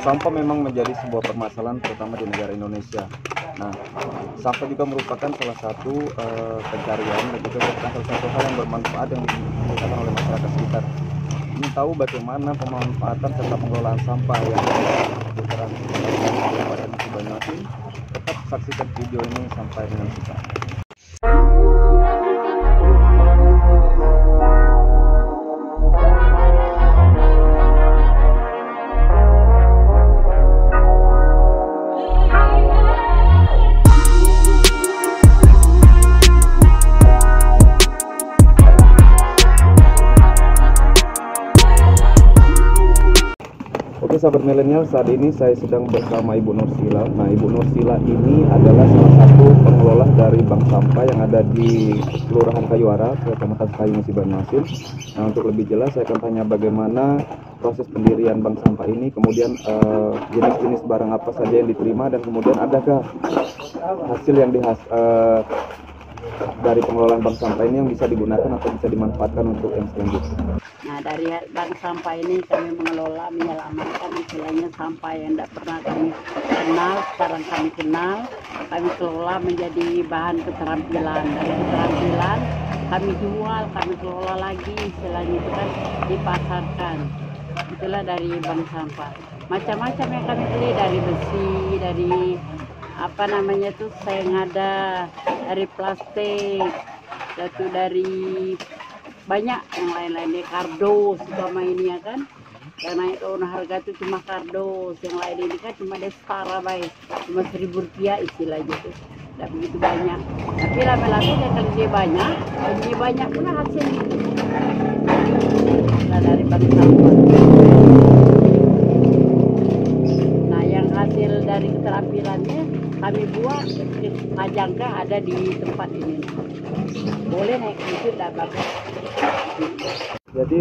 Sampah memang menjadi sebuah permasalahan terutama di negara Indonesia. Nah, sampah juga merupakan salah satu pencarian dan juga merupakan salah satu hal yang bermanfaat yang dibutuhkan oleh masyarakat sekitar. Ingin tahu bagaimana pemanfaatan serta pengelolaan sampah yang diterapkan pada Musi Banyuasin? Tetap saksikan video ini sampai dengan selesai. Oke sahabat milenial, saat ini saya sedang bersama Ibu Nursila. Nah, Ibu Nursila ini adalah salah satu pengelola dari bank sampah yang ada di Kelurahan Kayuara, Kecamatan Sekayu, Musi Banyuasin. Nah, untuk lebih jelas saya akan tanya bagaimana proses pendirian bank sampah ini, kemudian jenis-jenis barang apa saja yang diterima, dan kemudian adakah hasil yang dari pengelolaan bank sampah ini yang bisa digunakan atau bisa dimanfaatkan untuk yang selanjutnya. Nah, dari bank sampah ini kami mengelola, menyelamatkan istilahnya sampah yang tidak pernah kami kenal, sekarang kami kenal. Kami kelola menjadi bahan keterampilan. Dari keterampilan kami jual, kami kelola lagi, istilahnya itu kan dipasarkan. Itulah dari bank sampah. Macam-macam yang kami beli, dari besi, dari apa namanya tuh sengada, dari plastik, dari banyak yang lain-lainnya, kardus sama ini ya kan, karena itu harga itu cuma kardus, yang lain ini kan cuma setara baik, cuma Rp1.000 istilahnya itu, tidak begitu banyak. Tapi lama-lama kalau dia banyak pula hasilnya. Nah, dari bank sampah. Nah, yang hasil dari keterampilannya kami buat pajangnya ada di tempat ini. Boleh naik itu tidak apa-apa. Jadi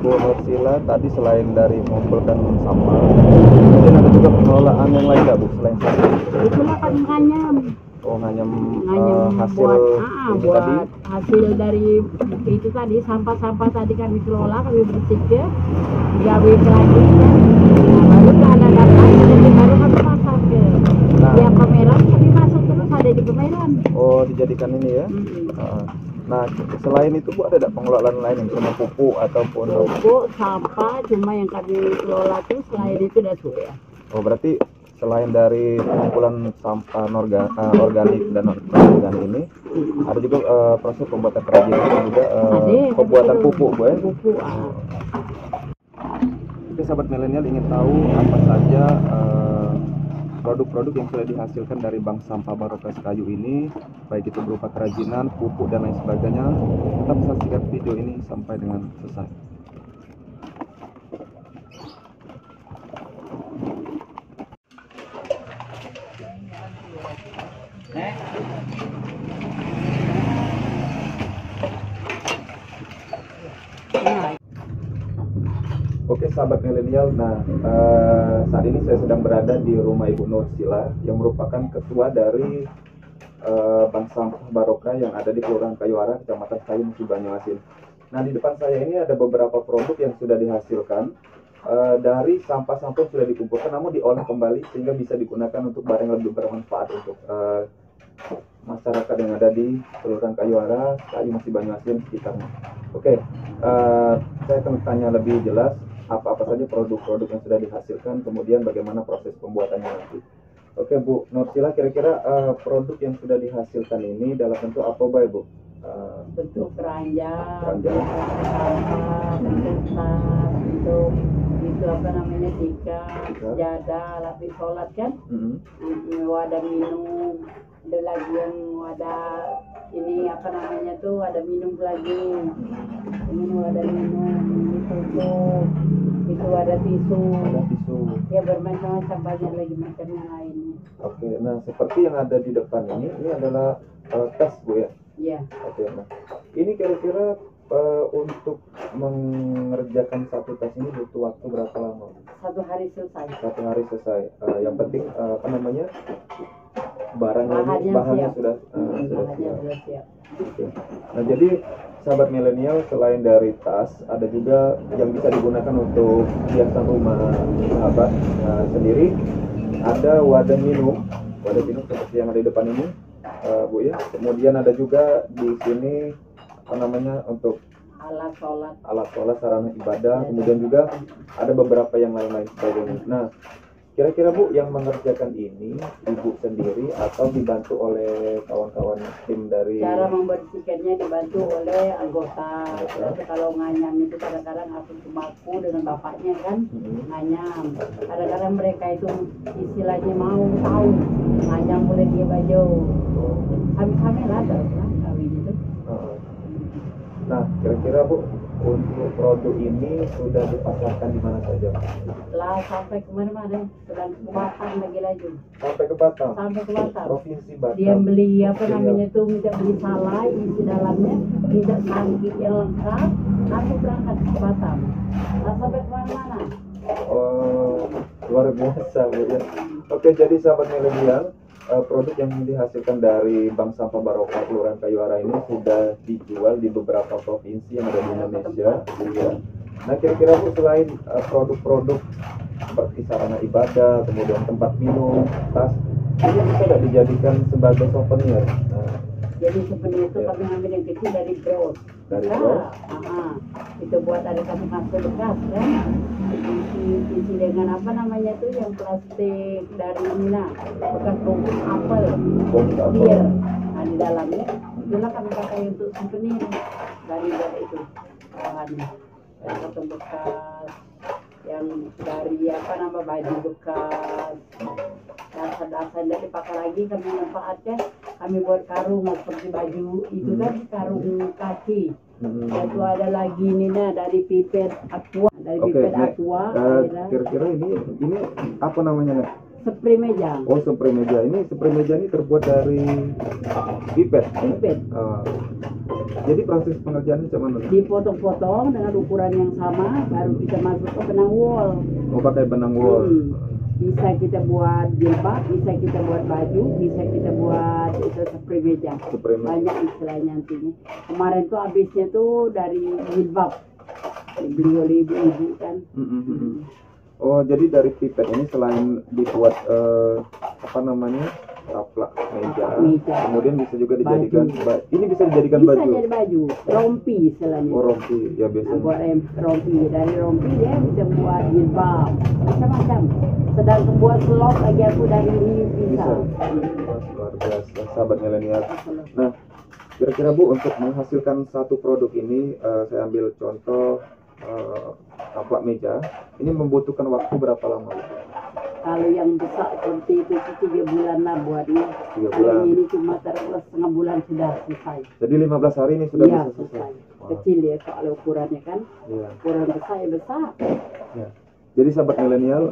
Bu Nursila tadi selain dari mengumpulkan sampah, kemudian ada juga pengelolaan yang lain nggak Bu selain sampah? Itulah kami nganyam. Oh, nganyam hasil buat, ini tadi? Hasil dari itu tadi, sampah-sampah tadi kami kelola, kami bersihkan, gawe lagi ya. Nah, baru ada datang, jadi baru kami pasar ke tiap pameran, kami masuk terus ada di pameran. Oh, dijadikan ini ya? Nah, selain itu Bu, ada tidak pengelolaan lain, misalnya pupuk ataupun pupuk, sampah, cuma yang kami kelola itu selain itu ada ya. Oh, berarti selain dari pengumpulan sampah organik dan non-organik ini, ada juga proses pembuatan kerajinan dan juga pembuatan pupuk Bu ya? Pupuk. Oke sahabat milenial, ingin tahu apa saja produk-produk yang sudah dihasilkan dari bank sampah Barokah Sekayu ini, baik itu berupa kerajinan, pupuk dan lain sebagainya. Tetap saksikan video ini sampai dengan selesai. Oke sahabat milenial, nah saat ini saya sedang berada di rumah Ibu Nursila yang merupakan ketua dari Bank Sampah Barokah yang ada di Kelurahan Kayuara, Kecamatan Sekayu, Musi Banyuasin. Nah, di depan saya ini ada beberapa produk yang sudah dihasilkan dari sampah-sampah yang sudah dikumpulkan, namun diolah kembali sehingga bisa digunakan untuk barang yang lebih bermanfaat untuk masyarakat yang ada di Kelurahan Kayuara, Sekayu, Musi Banyuasin sekitarnya. Oke, saya akan tanya lebih jelas apa-apa saja produk-produk yang sudah dihasilkan, kemudian bagaimana proses pembuatannya nanti. Oke Bu Nursila, kira-kira produk yang sudah dihasilkan ini dalam bentuk apa Baik Bu? Bentuk keranjang, sampah, bentuk tas, bentuk itu apa namanya, tikar, sejadah, lapis sholat kan, wadah minum, ada lagi yang wadah ini apa namanya tuh, ada minum lagi, ini wadah minum, itu ada tisu, ya bermacam-macam, banyak lagi macamnya lainnya. Oke, nah seperti yang ada di depan ini adalah tas Bu ya? Iya. Oke, nah ini kira-kira untuk mengerjakan satu tas ini butuh waktu berapa lama? 1 hari selesai. 1 hari selesai. Yang penting apa namanya, bahannya sudah siap. Sudah siap. Oke. Nah jadi sahabat milenial, selain dari tas, ada juga yang bisa digunakan untuk hiasan rumah sahabat sendiri. Ada wadah minum seperti yang ada di depan ini, Bu ya. Kemudian ada juga di sini apa namanya untuk alat sholat. sarana ibadah. Kemudian juga ada beberapa yang lain-lain sebagainya. Nah, kira-kira Bu yang mengerjakan ini Ibu sendiri atau dibantu oleh kawan-kawan tim dari? Cara membersihkannya dibantu oleh anggota. Terus kalau nganyam itu kadang-kadang aku cuma aku dengan bapaknya kan nganyam. Kadang-kadang mereka itu istilahnya mau tahu nganyam boleh dia baju. Kami lah kawin itu. Nah, kira-kira Bu untuk produk ini sudah dipasarkan di mana saja? Lah sampai kemana-mana, sedang ke Batam lagi. Sampai ke Batam. Sampai ke Batam. Provinsi Batam. Dia beli apa namanya itu, minta beli salai isi dalamnya, minta sangkit yang lengkap, aku berangkat ke Batam. Nah, sampai kemana-mana. Oh, luar biasa Bu ya. Oke, jadi sahabat milenial, produk yang dihasilkan dari Bank Sampah Barokah Kelurahan Kayuara ini sudah dijual di beberapa provinsi yang ada di Indonesia, ya. Nah, kira-kira Bu selain produk-produk seperti sarana ibadah, kemudian tempat minum, tas, ini bisa tidak dijadikan sebagai souvenir? Nah, jadi sebenarnya itu ya. kami ambil yang kecil dari bros. Dari bros? Itu buat ada kasur bekas kan. Isi dengan apa namanya itu yang plastik dari Mina, bekas bungkus apel, bir. Nah di dalamnya itulah kami pakai untuk souvenir dari itu bahannya. Yang potong bekas, yang dari apa nama baju bekas, dasar-dasar dari dipakai lagi kami manfaatkan. Kami buat karung seperti baju itu kan karung kaki. Itu ada lagi ini nah dari pipet aqua, kira-kira ini apa namanya nih? Spray meja. Oh, spray meja. Ini spray meja ini terbuat dari pipet. Jadi proses pengerjaannya cuman dipotong-potong dengan ukuran yang sama, baru kita masuk ke benang wool. Oh, pakai benang wool. Bisa kita buat jilbab, bisa kita buat baju, bisa kita buat itu spray meja. Banyak istilahnya nantinya. Kemarin tuh habisnya tuh dari jilbab, dibeli oleh ibu-ibu kan. Oh, jadi dari pipet ini selain dibuat apa namanya taplak meja, kemudian bisa juga dijadikan ini bisa dijadikan bisa baju. Bisa jadi baju, rompi istilahnya. Oh, rompi ya biasanya. Nah, buat rompi, dari rompi dia bisa buat jilbab, macam-macam. Sedang buat slop lagi aku dari ini bisa. Luar biasa, sahabat milenial. Nah, kira-kira Bu untuk menghasilkan satu produk ini, saya ambil contoh taplak meja, ini membutuhkan waktu berapa lama? Kalau yang besar seperti itu 3 bulan lah buatnya. 3 bulan. Kalau ini cuma setengah bulan sudah selesai. Jadi 15 hari ini sudah bisa selesai. Wow. Kecil ya soal ukurannya kan. Ukuran besar ya besar. Ya. Jadi sahabat milenial,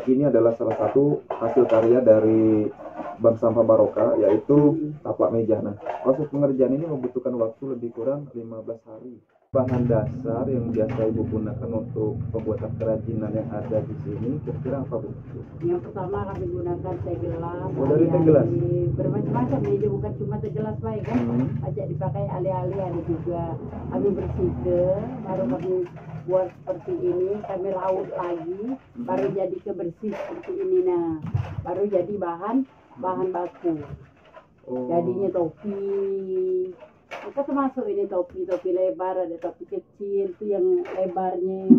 ini adalah salah satu hasil karya dari Bank Sampah Barokah, yaitu taplak meja. Nah, proses pengerjaan ini membutuhkan waktu lebih kurang 15 hari. Bahan dasar yang biasa Ibu gunakan untuk pembuatan kerajinan yang ada di sini, kira-kira apa Bu? Yang pertama kami gunakan teh gelas. Oh, dari teh gelas? Bermacam-macam meja, bukan cuma teh gelas baik kan. Ajak dipakai alih-alih ada juga. Kami bersihkan, baru kami buat seperti ini, kami raut lagi, baru jadi kebersih seperti ini. Nah, baru jadi bahan baku. Jadinya topi. Kita termasuk ini topi lebar, ada topi kecil itu yang lebarnya.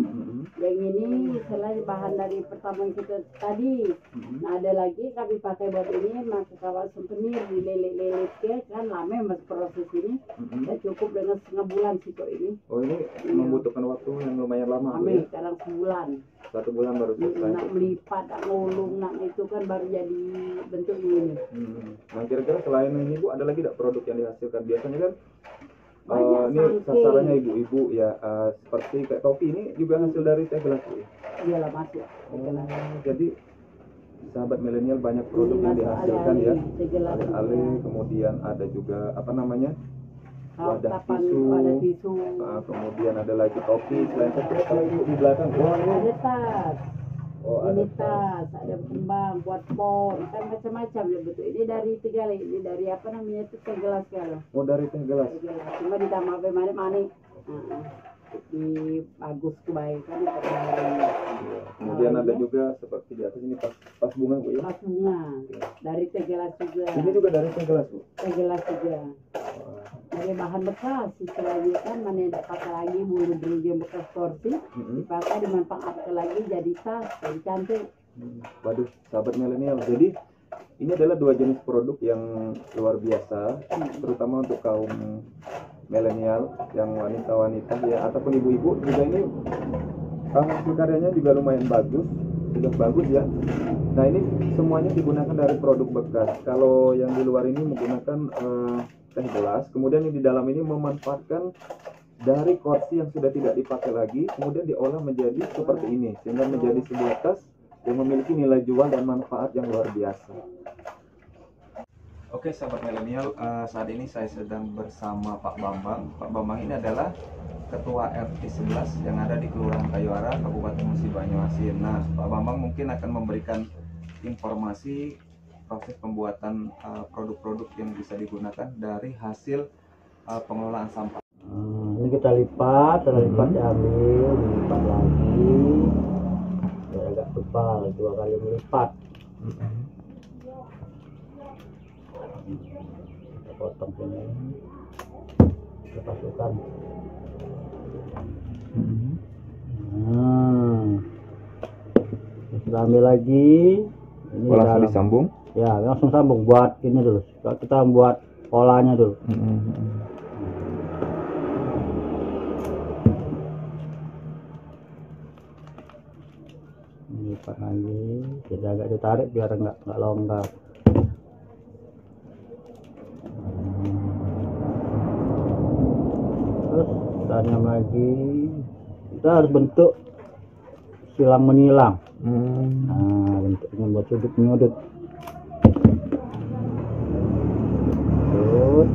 Yang ini selain bahan dari pertama kita tadi. Nah, ada lagi kami pakai buat ini, pakai kawat souvenir dilelit-lelit kan lama mas proses ini. Dan cukup dengan setengah bulan sih kok ini. Oh, ini membutuhkan waktu yang lumayan lama. Kami sekarang sebulan. 1 bulan baru selesai. Nak melipat, nak ngulung, nak itu kan baru jadi bentuk ini. Nah, kira-kira selain ini Bu, ada lagi tidak produk yang dihasilkan? Biasanya kan ini sangke. sasarannya ibu-ibu ya, seperti kayak topi ini juga hasil dari teh gelas Bu. Iyalah masuk. Jadi sahabat milenial banyak produk yang dihasilkan ya. Ale, kemudian ada juga apa namanya? Wadah tisu. Kemudian ada lagi topi. Selain itu kalau ibu di belakang, ada tas. Oh, Ini ada tas, ada kembang, buat pot, kan macam-macam ya betul. Ini dari tiga, ini dari apa namanya itu teh gelas kalau. Oh, dari teh gelas. Teh gelas, cuma ditambah mana-mana. Di bagus kebaikan pada hari ini. Kemudian Nah, ada ini juga seperti di atas ini pas bunga Bu ya. pas bunga dari teh gelas juga. Ini juga dari teh gelas Bu. Teh gelas juga. Dari bahan bekas, istilahnya kan mana yang pakai lagi bulu dulu yang bekas kursi, dipakai dimanfaatkan lagi jadi tas, jadi cantik. Waduh, sahabat milenial. Jadi ini adalah dua jenis produk yang luar biasa, terutama untuk kaum milenial yang wanita-wanita ya ataupun ibu-ibu juga ini hasil karyanya juga lumayan bagus, sudah bagus ya. Nah ini semuanya digunakan dari produk bekas. Kalau yang di luar ini menggunakan teh gelas, kemudian yang di dalam ini memanfaatkan dari kursi yang sudah tidak dipakai lagi, kemudian diolah menjadi seperti ini sehingga menjadi sebuah tas yang memiliki nilai jual dan manfaat yang luar biasa. Oke sahabat milenial, saat ini saya sedang bersama Pak Bambang. Pak Bambang ini adalah Ketua RT 11 yang ada di Kelurahan Kayuara, Kabupaten Musi Banyuasin. Nah, Pak Bambang mungkin akan memberikan informasi proses pembuatan produk-produk yang bisa digunakan dari hasil pengelolaan sampah. Ini kita lipat, setelah lipat diambil, dilipat lagi, biar agak tebal, 2 kali melipat. Kita potong sini, kita masukkan. Kita ambil lagi. Ini langsung disambung? Ya, langsung sambung. Buat ini dulu. Kita buat polanya dulu. Lipat lagi, jadi agak ditarik biar nggak longgar. Terus kita anyam lagi, kita harus bentuk silang menilang. Nah, bentuknya buat sudut menyudut. Terus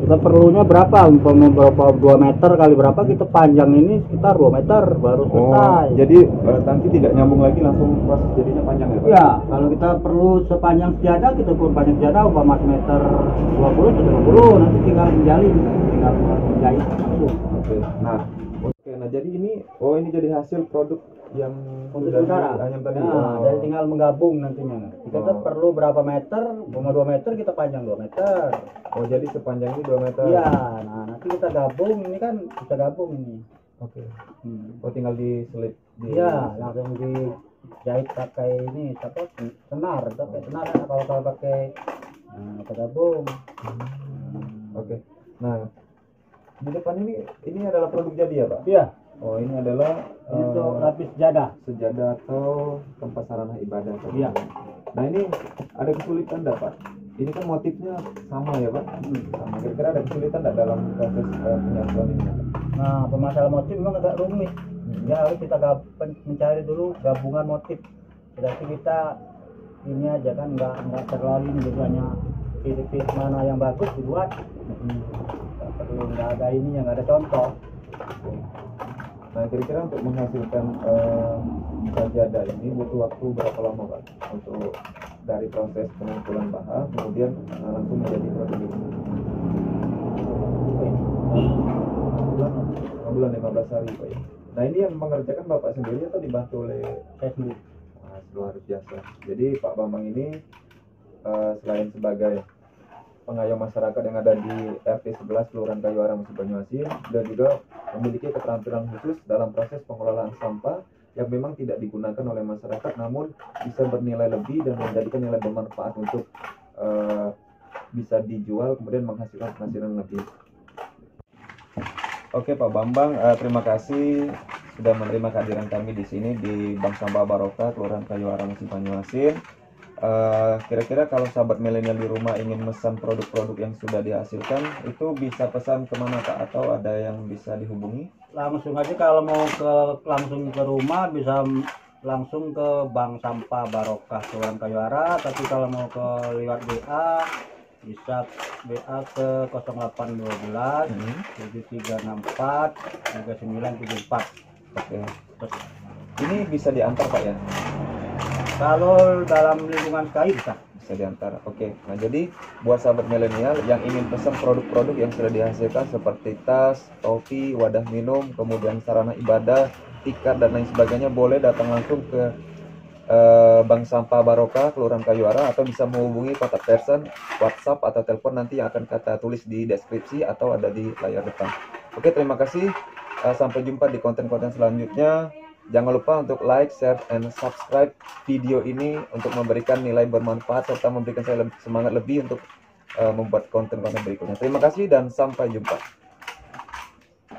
kita perlunya berapa? Umpama berapa 2 meter kali berapa, kita panjang ini sekitar 2 meter baru selesai. Jadi nanti tidak nyambung lagi, langsung proses jadinya panjang ya Pak? Ya, kalau kita perlu sepanjang sejadah, kita ukur panjang sejadah umpama meter 20 atau 20, nanti tinggal menjalin, tinggal menjahit langsung. Nah jadi ini, ini jadi hasil produk yang Untuk dari sementara. ayam tadi. Nah, jadi tinggal menggabung nantinya. Kita perlu berapa meter, umpama 2 meter kita panjang 2 meter. Oh jadi sepanjang ini 2 meter. Iya, nah nanti kita gabung, ini kan kita gabung ini. Oke. Oh tinggal diselip. Iya, langsung dijahit pakai ini, senar, pakai senar kalau pakai. Nah, kita gabung. Oke. Nah, di depan ini adalah produk jadi ya Pak? Iya. Oh ini adalah Untuk lapis sejadah. sejadah atau tempat sarana ibadah. Iya. Nah ini ada kesulitan enggak Pak? Ini kan motifnya sama ya Pak? Sama. Kira-kira ada kesulitan enggak dalam proses penyatuan ini? Nah, pemasalah motif memang agak rumit. Ya harus kita mencari dulu gabungan motif. Berarti kita ini aja kan nggak terlalu ini, jadi hanya titik mana yang bagus dibuat. Nggak perlu, nggak ada ini, nggak ada contoh. Nah kira-kira untuk menghasilkan sajadah ini butuh waktu berapa lama Pak? Untuk dari proses pengumpulan bahan kemudian langsung menjadi produk ini? 6 bulan 15 hari Pak ya. Nah ini yang mengerjakan Bapak sendiri atau dibantu oleh Saya sendiri. luar biasa. Jadi Pak Bambang ini selain sebagai pengayom masyarakat yang ada di RT 11 Kelurahan Kayuara Musi Banyuasin, dan juga memiliki keterampilan khusus dalam proses pengelolaan sampah yang memang tidak digunakan oleh masyarakat namun bisa bernilai lebih dan menjadikan nilai bermanfaat untuk bisa dijual kemudian menghasilkan penghasilan lebih. Oke Pak Bambang, terima kasih sudah menerima kehadiran kami di sini di Bank Sampah Barokah Kelurahan Kayuara Musi Banyuasin. Kira-kira kalau sahabat milenial di rumah ingin memesan produk-produk yang sudah dihasilkan, itu bisa pesan kemana Pak? Atau ada yang bisa dihubungi? Langsung aja kalau mau langsung ke rumah bisa langsung ke Bank Sampah Barokah Kelurahan Kayuara. Tapi kalau mau ke lewat WA bisa WA ke 0812 7364 3974. Oke. Ini bisa diantar Pak ya? Kalau dalam lingkungan KAI bisa. Bisa diantar. Oke. Nah, jadi buat sahabat milenial yang ingin pesan produk-produk yang sudah dihasilkan seperti tas, topi, wadah minum, kemudian sarana ibadah, tikar dan lain sebagainya, boleh datang langsung ke Bank Sampah Barokah Kelurahan Kayuara, atau bisa menghubungi kontak person, WhatsApp atau telepon nanti yang akan kita tulis di deskripsi atau ada di layar depan. Oke, terima kasih. Sampai jumpa di konten-konten selanjutnya. Jangan lupa untuk like, share, and subscribe video ini untuk memberikan nilai bermanfaat serta memberikan saya semangat lebih untuk membuat konten-konten berikutnya. Terima kasih dan sampai jumpa.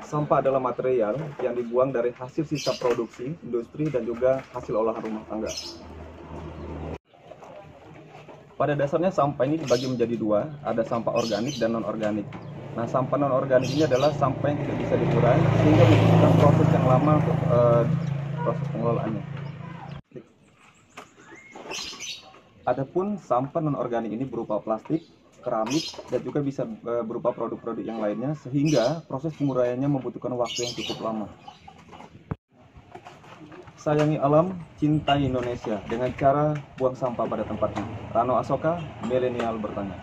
Sampah adalah material yang dibuang dari hasil sisa produksi, industri, dan juga hasil olahan rumah tangga. Pada dasarnya sampah ini dibagi menjadi dua, ada sampah organik dan non-organik. Nah, sampah non-organik ini adalah sampah yang tidak bisa dikurangi sehingga membutuhkan proses yang lama untuk proses pengelolaannya. Adapun sampah non-organik ini berupa plastik, keramik, dan juga bisa berupa produk-produk yang lainnya, sehingga proses penguraiannya membutuhkan waktu yang cukup lama. Sayangi alam, cintai Indonesia dengan cara buang sampah pada tempatnya. Rano Asoka, Milenial bertanya.